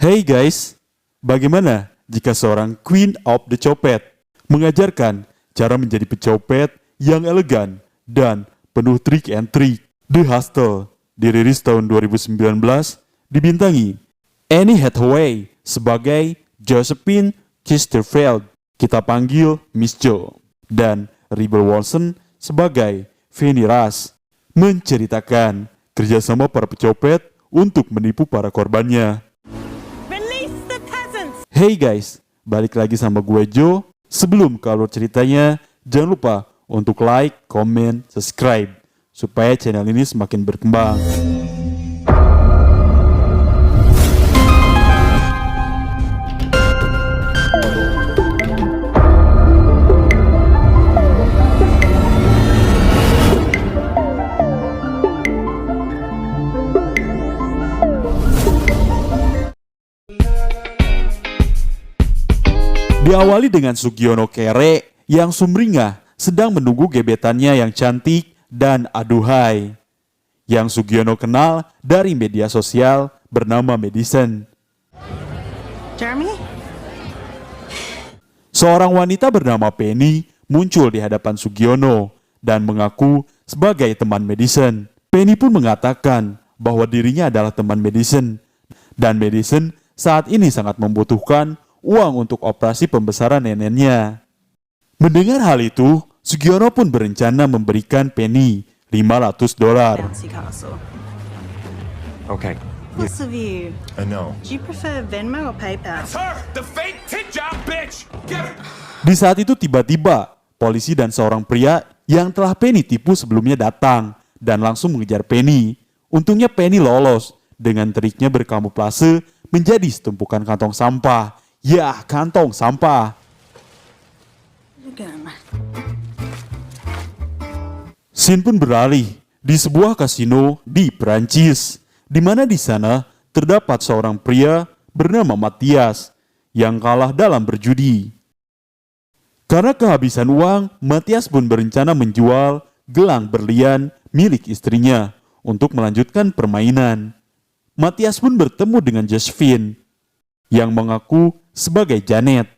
Hey guys, bagaimana jika seorang Queen of the Copet mengajarkan cara menjadi pecopet yang elegan dan penuh trik and trick? The Hustle dirilis tahun 2019, dibintangi Annie Hathaway sebagai Josephine Chesterfield, kita panggil Miss Jo, dan Rebel Wilson sebagai Fanny Rush, menceritakan kerjasama para pecopet untuk menipu para korbannya. Hey guys, balik lagi sama gue Jo. Sebelum ke alur ceritanya, jangan lupa untuk like, comment, subscribe supaya channel ini semakin berkembang. Diawali dengan Sugiono kere yang sumringah sedang menunggu gebetannya yang cantik dan aduhai, yang Sugiono kenal dari media sosial bernama Madison. Jeremy? Seorang wanita bernama Penny muncul di hadapan Sugiono dan mengaku sebagai teman Madison. Penny pun mengatakan bahwa dirinya adalah teman Madison, dan Madison saat ini sangat membutuhkan uang untuk operasi pembesaran neneknya. Mendengar hal itu, Sugiono pun berencana memberikan Penny $500. Bouncy castle. Okay. What's the view? No. Do you prefer Venmo or PayPal? Her, the fake tit job bitch. Get her. Di saat itu tiba-tiba, polisi dan seorang pria yang telah Penny tipu sebelumnya datang dan langsung mengejar Penny. Untungnya Penny lolos dengan triknya berkamuflase menjadi setumpukan kantong sampah. Ya, kantong sampah. Scene pun beralih di sebuah kasino di Perancis, di mana di sana terdapat seorang pria bernama Matthias yang kalah dalam berjudi. Karena kehabisan uang, Matthias pun berencana menjual gelang berlian milik istrinya untuk melanjutkan permainan. Matthias pun bertemu dengan Josephine yang mengaku sebagai Janet.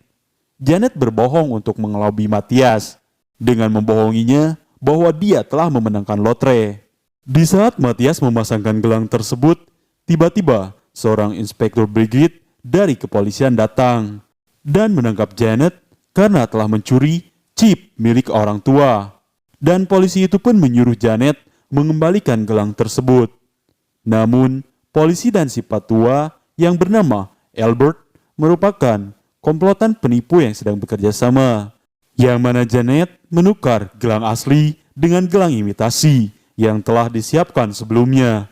Janet berbohong untuk mengelabui Matthias dengan membohonginya bahwa dia telah memenangkan lotre. Di saat Matthias memasangkan gelang tersebut, tiba-tiba seorang inspektur brigade dari kepolisian datang dan menangkap Janet karena telah mencuri chip milik orang tua. Dan polisi itu pun menyuruh Janet mengembalikan gelang tersebut. Namun, polisi dan si patua yang bernama Albert merupakan komplotan penipu yang sedang bekerja sama, yang mana Janet menukar gelang asli dengan gelang imitasi yang telah disiapkan sebelumnya.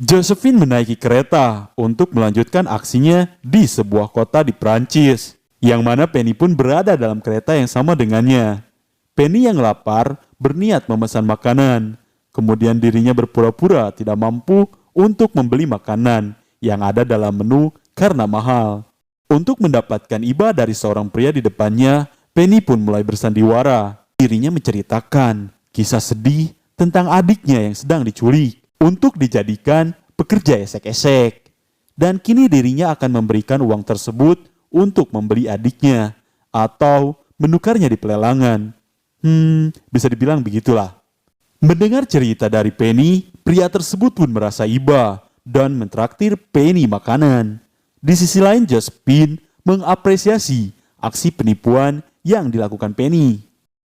Josephine menaiki kereta untuk melanjutkan aksinya di sebuah kota di Prancis, yang mana Penny pun berada dalam kereta yang sama dengannya. Penny yang lapar berniat memesan makanan, kemudian dirinya berpura-pura tidak mampu untuk membeli makanan yang ada dalam menu karena mahal. Untuk mendapatkan iba dari seorang pria di depannya, Penny pun mulai bersandiwara. Dirinya menceritakan kisah sedih tentang adiknya yang sedang diculik untuk dijadikan pekerja esek-esek. Dan kini dirinya akan memberikan uang tersebut untuk membeli adiknya atau menukarnya di pelelangan. Bisa dibilang begitulah. Mendengar cerita dari Penny, pria tersebut pun merasa iba dan mentraktir Penny makanan. Di sisi lain, Josephine mengapresiasi aksi penipuan yang dilakukan Penny.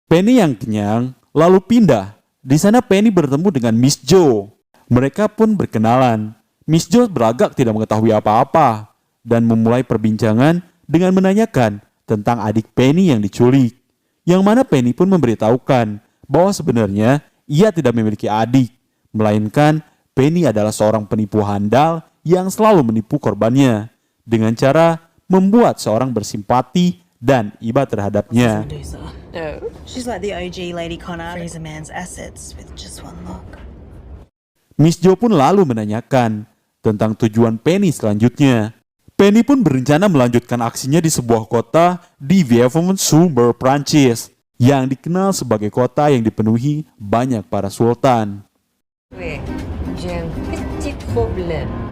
Penny yang kenyang lalu pindah. Di sana Penny bertemu dengan Miss Jo. Mereka pun berkenalan. Miss Jo berlagak tidak mengetahui apa-apa dan memulai perbincangan dengan menanyakan tentang adik Penny yang diculik. Yang mana Penny pun memberitahukan bahwa sebenarnya ia tidak memiliki adik, melainkan Penny adalah seorang penipu handal yang selalu menipu korbannya dengan cara membuat seorang bersimpati dan iba terhadapnya. No. She's like the OG Lady Connor. Freeze a man's assets with just one look. Miss Jo pun lalu menanyakan tentang tujuan Penny selanjutnya. Penny pun berencana melanjutkan aksinya di sebuah kota di Vieux-Fort-Sumber, Prancis, yang dikenal sebagai kota yang dipenuhi banyak para sultan. Oui, j'ai un petit problème.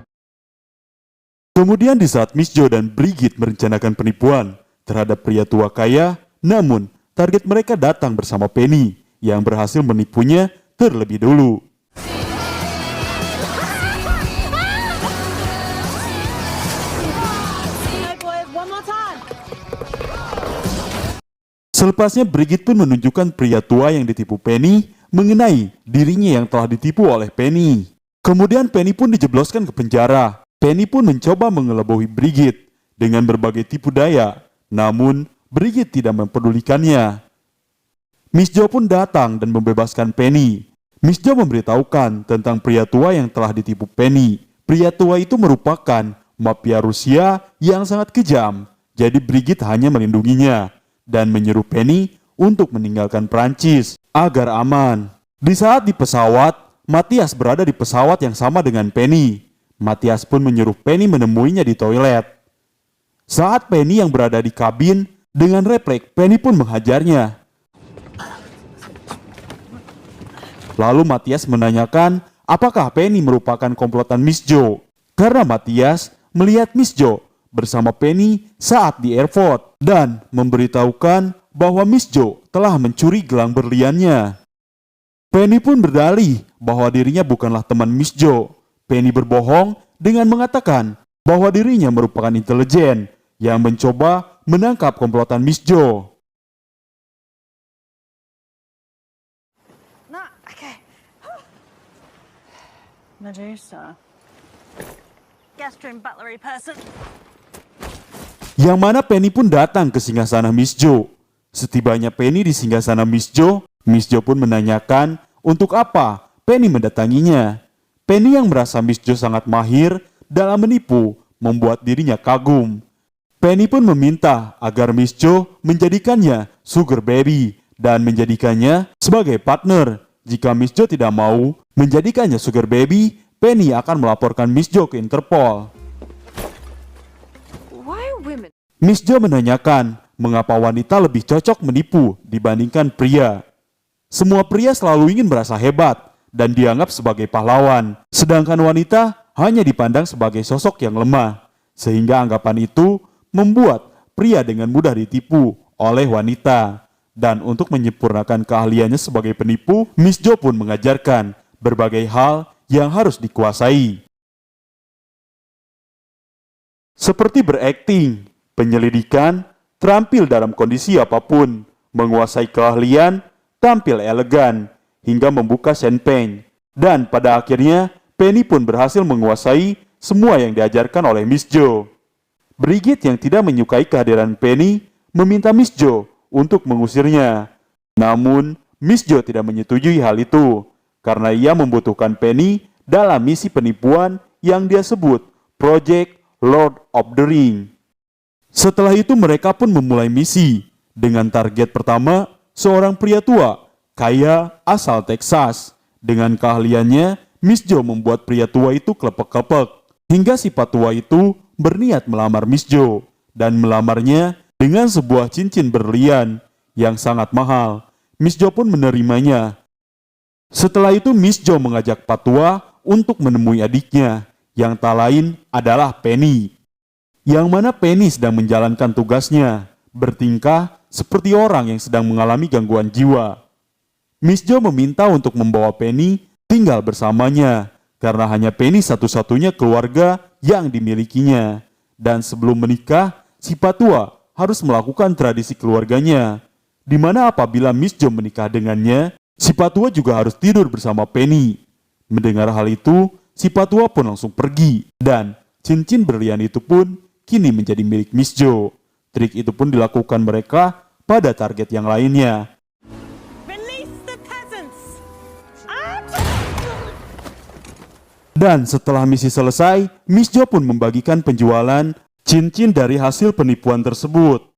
Kemudian di saat Miss Jo dan Brigit merencanakan penipuan terhadap pria tua kaya, namun target mereka datang bersama Penny yang berhasil menipunya terlebih dulu. Selepasnya Brigit pun menunjukkan pria tua yang ditipu Penny mengenai dirinya yang telah ditipu oleh Penny. Kemudian Penny pun dijebloskan ke penjara. Penny pun mencoba mengelabui Brigit dengan berbagai tipu daya, namun Brigit tidak mempedulikannya. Miss Jo pun datang dan membebaskan Penny. Miss Jo memberitahukan tentang pria tua yang telah ditipu Penny. Pria tua itu merupakan mafia Rusia yang sangat kejam, jadi Brigit hanya melindunginya dan menyuruh Penny untuk meninggalkan Prancis agar aman. Di saat di pesawat, Matthias berada di pesawat yang sama dengan Penny. Matthias pun menyuruh Penny menemuinya di toilet. Saat Penny yang berada di kabin, dengan refleks Penny pun menghajarnya. Lalu Matthias menanyakan apakah Penny merupakan komplotan Miss Jo. Karena Matthias melihat Miss Jo bersama Penny saat di airport dan memberitahukan bahwa Miss Jo telah mencuri gelang berliannya. Penny pun berdalih bahwa dirinya bukanlah teman Miss Jo. Penny berbohong dengan mengatakan bahwa dirinya merupakan intelijen yang mencoba menangkap komplotan Miss Jo. No, okay. Medusa. Gastroenterology person. Yang mana Penny pun datang ke singgasana Miss Jo. Setibanya Penny di singgasana Miss Jo pun menanyakan untuk apa Penny mendatanginya. Penny yang merasa Miss Jo sangat mahir dalam menipu membuat dirinya kagum. Penny pun meminta agar Miss Jo menjadikannya sugar baby dan menjadikannya sebagai partner. Jika Miss Jo tidak mau menjadikannya sugar baby, Penny akan melaporkan Miss Jo ke Interpol. Miss Jo menanyakan mengapa wanita lebih cocok menipu dibandingkan pria. Semua pria selalu ingin merasa hebat dan dianggap sebagai pahlawan, sedangkan wanita hanya dipandang sebagai sosok yang lemah, sehingga anggapan itu membuat pria dengan mudah ditipu oleh wanita. Dan untuk menyempurnakan keahliannya sebagai penipu, Miss Jo pun mengajarkan berbagai hal yang harus dikuasai. Seperti berakting, penyelidikan, terampil dalam kondisi apapun, menguasai keahlian, tampil elegan, hingga membuka champagne. Dan pada akhirnya, Penny pun berhasil menguasai semua yang diajarkan oleh Miss Jo. Brigit yang tidak menyukai kehadiran Penny meminta Miss Jo untuk mengusirnya. Namun, Miss Jo tidak menyetujui hal itu, karena ia membutuhkan Penny dalam misi penipuan yang dia sebut Project Lord of the Ring. Setelah itu mereka pun memulai misi, dengan target pertama, seorang pria tua kaya asal Texas. Dengan keahliannya, Miss Jo membuat pria tua itu klepek-klepek, hingga si tua itu berniat melamar Miss Jo, dan melamarnya dengan sebuah cincin berlian yang sangat mahal. Miss Jo pun menerimanya. Setelah itu Miss Jo mengajak tua untuk menemui adiknya, yang tak lain adalah Penny. Yang mana Penny sedang menjalankan tugasnya, bertingkah seperti orang yang sedang mengalami gangguan jiwa. Miss Jo meminta untuk membawa Penny tinggal bersamanya, karena hanya Penny satu-satunya keluarga yang dimilikinya. Dan sebelum menikah, si tua harus melakukan tradisi keluarganya, di mana apabila Miss Jo menikah dengannya, si tua juga harus tidur bersama Penny. Mendengar hal itu, si tua pun langsung pergi, dan cincin berlian itu pun kini menjadi milik Miss Jo. Trik itu pun dilakukan mereka pada target yang lainnya. Dan setelah misi selesai, Miss Jo pun membagikan penjualan cincin dari hasil penipuan tersebut.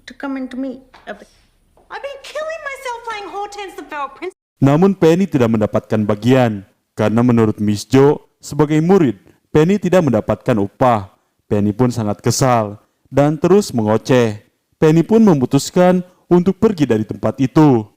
To come into me. I've been killing myself playing Hortense the Feral Prince. Namun Penny tidak mendapatkan bagian, karena menurut Miss Jo, sebagai murid, Penny tidak mendapatkan upah. Penny pun sangat kesal, dan terus mengoceh. Penny pun memutuskan untuk pergi dari tempat itu.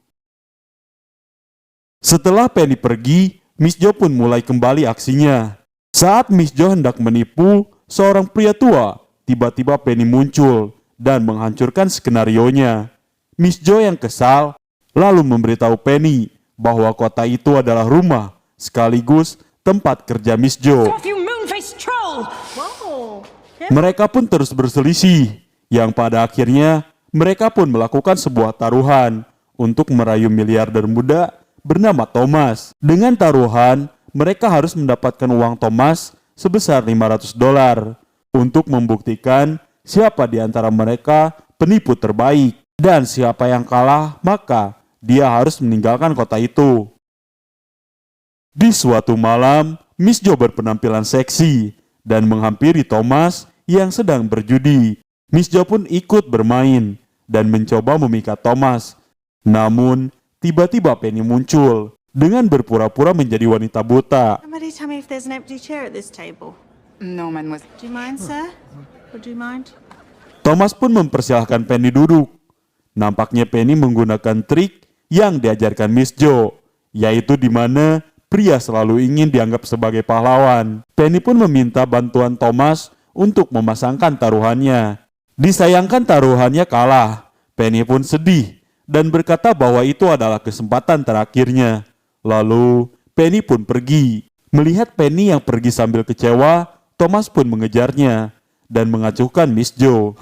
Setelah Penny pergi, Miss Jo pun mulai kembali aksinya. Saat Miss Jo hendak menipu seorang pria tua, tiba-tiba Penny muncul dan menghancurkan skenarionya. Miss Jo yang kesal lalu memberitahu Penny bahwa kota itu adalah rumah sekaligus tempat kerja Miss Jo. Off, you moon-faced troll! Whoa. Mereka pun terus berselisih, yang pada akhirnya mereka pun melakukan sebuah taruhan untuk merayu miliarder muda bernama Thomas. Dengan taruhan, mereka harus mendapatkan uang Thomas sebesar $500 untuk membuktikan siapa di antara mereka penipu terbaik. Dan siapa yang kalah, maka dia harus meninggalkan kota itu. Di suatu malam, Miss Jo berpenampilan seksi dan menghampiri Thomas yang sedang berjudi. Miss Jo pun ikut bermain dan mencoba memikat Thomas. Namun, tiba-tiba Penny muncul dengan berpura-pura menjadi wanita buta. Somebody tell me if there's an empty chair at this table. No, mademoiselle. Do you mind, sir? Would you mind? Thomas pun mempersilahkan Penny duduk. Nampaknya Penny menggunakan trik yang diajarkan Miss Jo, yaitu di mana pria selalu ingin dianggap sebagai pahlawan. Penny pun meminta bantuan Thomas untuk memasangkan taruhannya. Disayangkan taruhannya kalah. Penny pun sedih dan berkata bahwa itu adalah kesempatan terakhirnya. Lalu Penny pun pergi. Melihat Penny yang pergi sambil kecewa, Thomas pun mengejarnya dan mengacuhkan Miss Jo.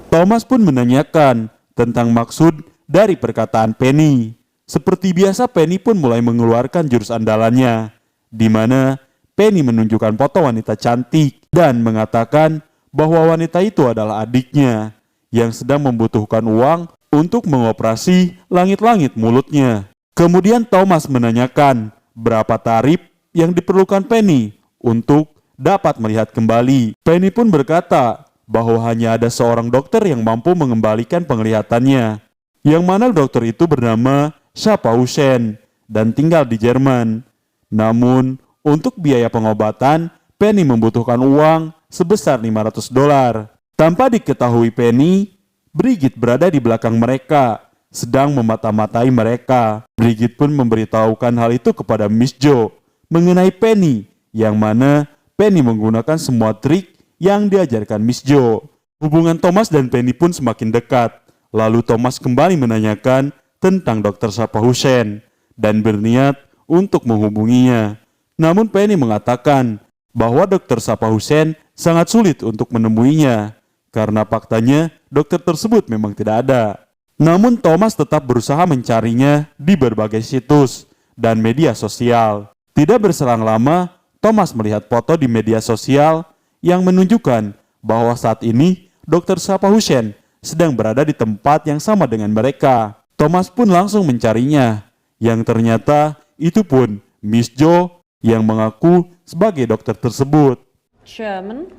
Thomas pun menanyakan tentang maksud dari perkataan Penny. Seperti biasa, Penny pun mulai mengeluarkan jurus andalannya, di mana Penny menunjukkan foto wanita cantik dan mengatakan bahwa wanita itu adalah adiknya yang sedang membutuhkan uang untuk mengoperasi langit-langit mulutnya. Kemudian Thomas menanyakan berapa tarif yang diperlukan Penny untuk dapat melihat kembali. Penny pun berkata bahwa hanya ada seorang dokter yang mampu mengembalikan penglihatannya, yang mana dokter itu bernama Shapa Hussein dan tinggal di Jerman. Namun, untuk biaya pengobatan, Penny membutuhkan uang sebesar $500. Tanpa diketahui Penny, Brigitte berada di belakang mereka, sedang memata-matai mereka. Brigitte pun memberitahukan hal itu kepada Miss Jo mengenai Penny, yang mana Penny menggunakan semua trik yang diajarkan Miss Jo. Hubungan Thomas dan Penny pun semakin dekat. Lalu Thomas kembali menanyakan tentang Dr. Shapa Hussein dan berniat untuk menghubunginya. Namun Penny mengatakan bahwa Dr. Shapa Hussein sangat sulit untuk menemuinya karena faktanya dokter tersebut memang tidak ada. Namun Thomas tetap berusaha mencarinya di berbagai situs dan media sosial. Tidak berselang lama, Thomas melihat foto di media sosial yang menunjukkan bahwa saat ini Dr. Shapa Hussein sedang berada di tempat yang sama dengan mereka. Thomas pun langsung mencarinya, yang ternyata itu pun Miss Jo yang mengaku sebagai dokter tersebut. German?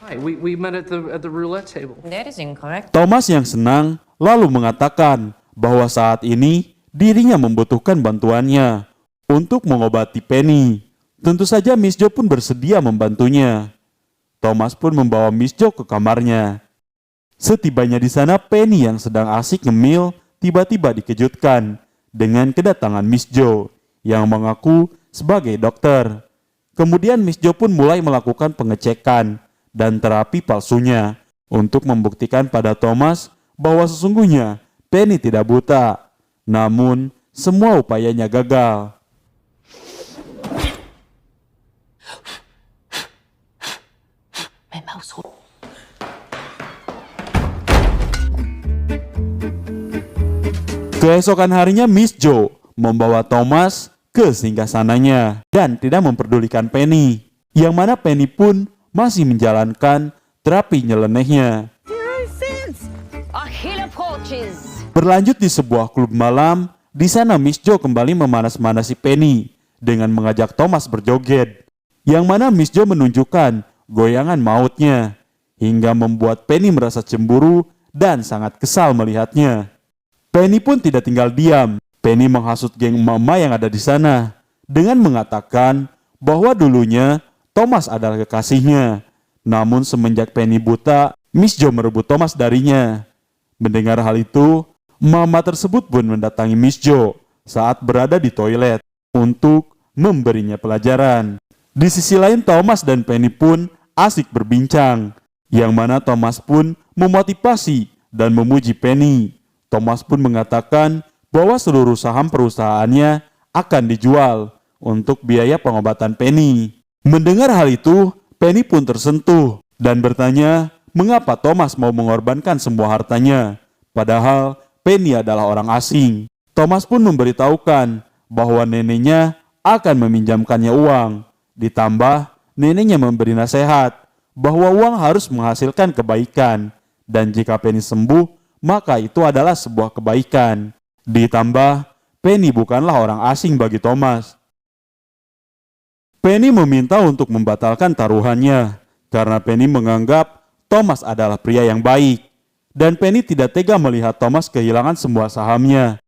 Hi, we met at the roulette table. That is incorrect. Thomas yang senang lalu mengatakan bahwa saat ini dirinya membutuhkan bantuannya untuk mengobati Penny. Tentu saja Miss Jo pun bersedia membantunya. Thomas pun membawa Miss Jo ke kamarnya. Setibanya di sana, Penny yang sedang asik ngemil tiba-tiba dikejutkan dengan kedatangan Miss Jo yang mengaku sebagai dokter. Kemudian Miss Jo pun mulai melakukan pengecekan dan terapi palsunya untuk membuktikan pada Thomas bahwa sesungguhnya Penny tidak buta. Namun semua upayanya gagal. Keesokan harinya Miss Jo membawa Thomas ke singgasananya dan tidak memperdulikan Penny, yang mana Penny pun masih menjalankan terapi nyelenehnya. Berlanjut di sebuah klub malam, di sana Miss Jo kembali memanas-manasi Penny dengan mengajak Thomas berjoget, yang mana Miss Jo menunjukkan goyangan mautnya hingga membuat Penny merasa cemburu dan sangat kesal melihatnya. Penny pun tidak tinggal diam. Penny menghasut geng mama yang ada di sana dengan mengatakan bahwa dulunya Thomas adalah kekasihnya. Namun semenjak Penny buta, Miss Jo merebut Thomas darinya. Mendengar hal itu, mama tersebut pun mendatangi Miss Jo saat berada di toilet untuk memberinya pelajaran. Di sisi lain, Thomas dan Penny pun asik berbincang, yang mana Thomas pun memotivasi dan memuji Penny. Thomas pun mengatakan bahwa seluruh saham perusahaannya akan dijual untuk biaya pengobatan Penny. Mendengar hal itu, Penny pun tersentuh dan bertanya mengapa Thomas mau mengorbankan semua hartanya, padahal Penny adalah orang asing. Thomas pun memberitahukan bahwa neneknya akan meminjamkannya uang. Ditambah, neneknya memberi nasihat bahwa uang harus menghasilkan kebaikan, dan jika Penny sembuh, maka itu adalah sebuah kebaikan. Ditambah, Penny bukanlah orang asing bagi Thomas. Penny meminta untuk membatalkan taruhannya, karena Penny menganggap Thomas adalah pria yang baik, dan Penny tidak tega melihat Thomas kehilangan semua sahamnya.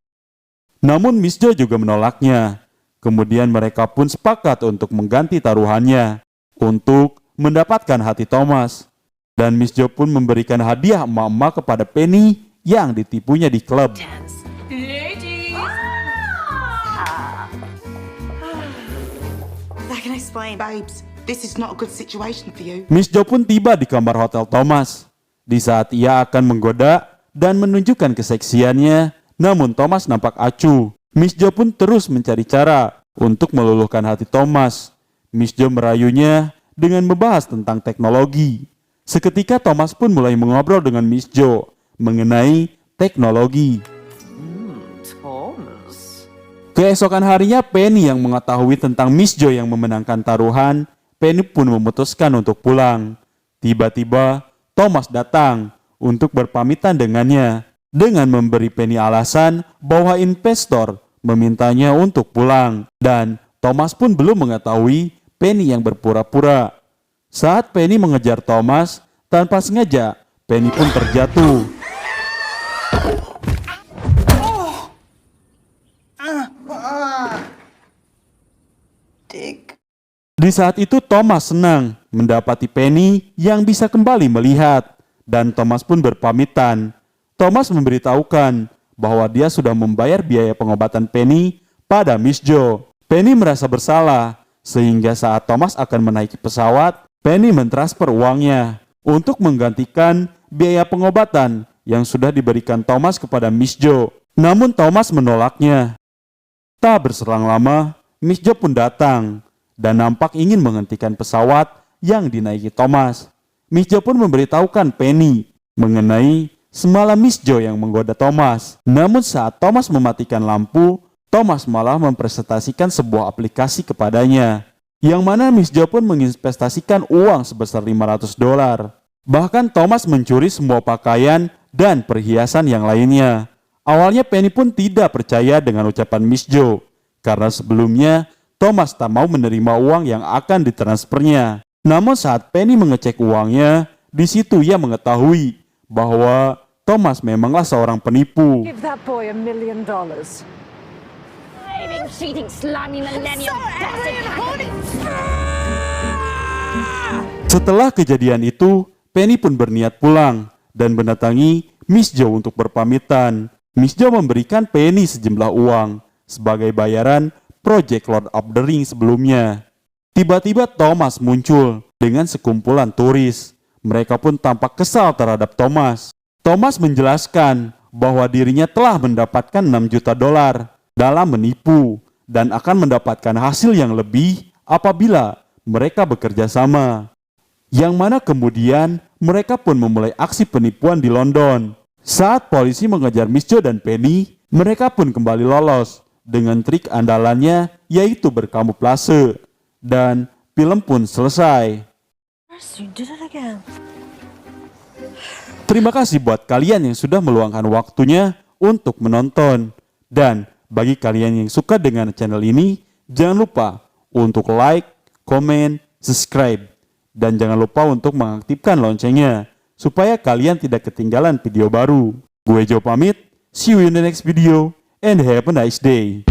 Namun Miss Jo juga menolaknya. Kemudian mereka pun sepakat untuk mengganti taruhannya untuk mendapatkan hati Thomas. Dan Miss Jo pun memberikan hadiah emak-emak kepada Penny yang ditipunya di klub. I can explain. Babes, this is not a good situation for you. Miss Jo pun tiba di kamar hotel Thomas. Di saat ia akan menggoda dan menunjukkan keseksiannya, namun Thomas nampak acuh. Miss Jo pun terus mencari cara untuk meluluhkan hati Thomas. Miss Jo merayunya dengan membahas tentang teknologi. Seketika Thomas pun mulai mengobrol dengan Miss Jo mengenai teknologi. Thomas. Keesokan harinya, Penny yang mengetahui tentang Miss Jo yang memenangkan taruhan, Penny pun memutuskan untuk pulang. Tiba-tiba, Thomas datang untuk berpamitan dengannya dengan memberi Penny alasan bahwa investor memintanya untuk pulang, dan Thomas pun belum mengetahui Penny yang berpura-pura. Saat Penny mengejar Thomas, tanpa sengaja Penny pun terjatuh. Dick. Di saat itu Thomas senang mendapati Penny yang bisa kembali melihat, dan Thomas pun berpamitan. Thomas memberitahukan bahwa dia sudah membayar biaya pengobatan Penny pada Miss Jo. Penny merasa bersalah, sehingga saat Thomas akan menaiki pesawat, Penny mentransfer uangnya untuk menggantikan biaya pengobatan yang sudah diberikan Thomas kepada Miss Jo. Namun Thomas menolaknya. Tak berselang lama, Miss Jo pun datang dan nampak ingin menghentikan pesawat yang dinaiki Thomas. Miss Jo pun memberitahukan Penny mengenai semalam Miss Jo yang menggoda Thomas. Namun saat Thomas mematikan lampu, Thomas malah mempresentasikan sebuah aplikasi kepadanya, yang mana Miss Jo pun menginvestasikan uang sebesar $500. Bahkan Thomas mencuri semua pakaian dan perhiasan yang lainnya. Awalnya Penny pun tidak percaya dengan ucapan Miss Jo, karena sebelumnya Thomas tak mau menerima uang yang akan ditransfernya. Namun saat Penny mengecek uangnya, di situ ia mengetahui bahwa Thomas memanglah seorang penipu. Give that boy $1 million. Cheating, slimy millennial Setelah kejadian itu, Penny pun berniat pulang dan mendatangi Miss Jo untuk berpamitan. Miss Jo memberikan Penny sejumlah uang sebagai bayaran proyek Lord of the Rings sebelumnya. Tiba-tiba Thomas muncul dengan sekumpulan turis. Mereka pun tampak kesal terhadap Thomas. Thomas menjelaskan bahwa dirinya telah mendapatkan $6 juta dalam menipu dan akan mendapatkan hasil yang lebih apabila mereka bekerja sama. Yang mana kemudian mereka pun memulai aksi penipuan di London. Saat polisi mengejar Miss Jo dan Penny, mereka pun kembali lolos dengan trik andalannya, yaitu berkamuflase. Dan film pun selesai. You did it again. Terima kasih buat kalian yang sudah meluangkan waktunya untuk menonton. Dan bagi kalian yang suka dengan channel ini, jangan lupa untuk like, komen, subscribe. Dan jangan lupa untuk mengaktifkan loncengnya, supaya kalian tidak ketinggalan video baru. Gue Jo pamit, see you in the next video, and have a nice day.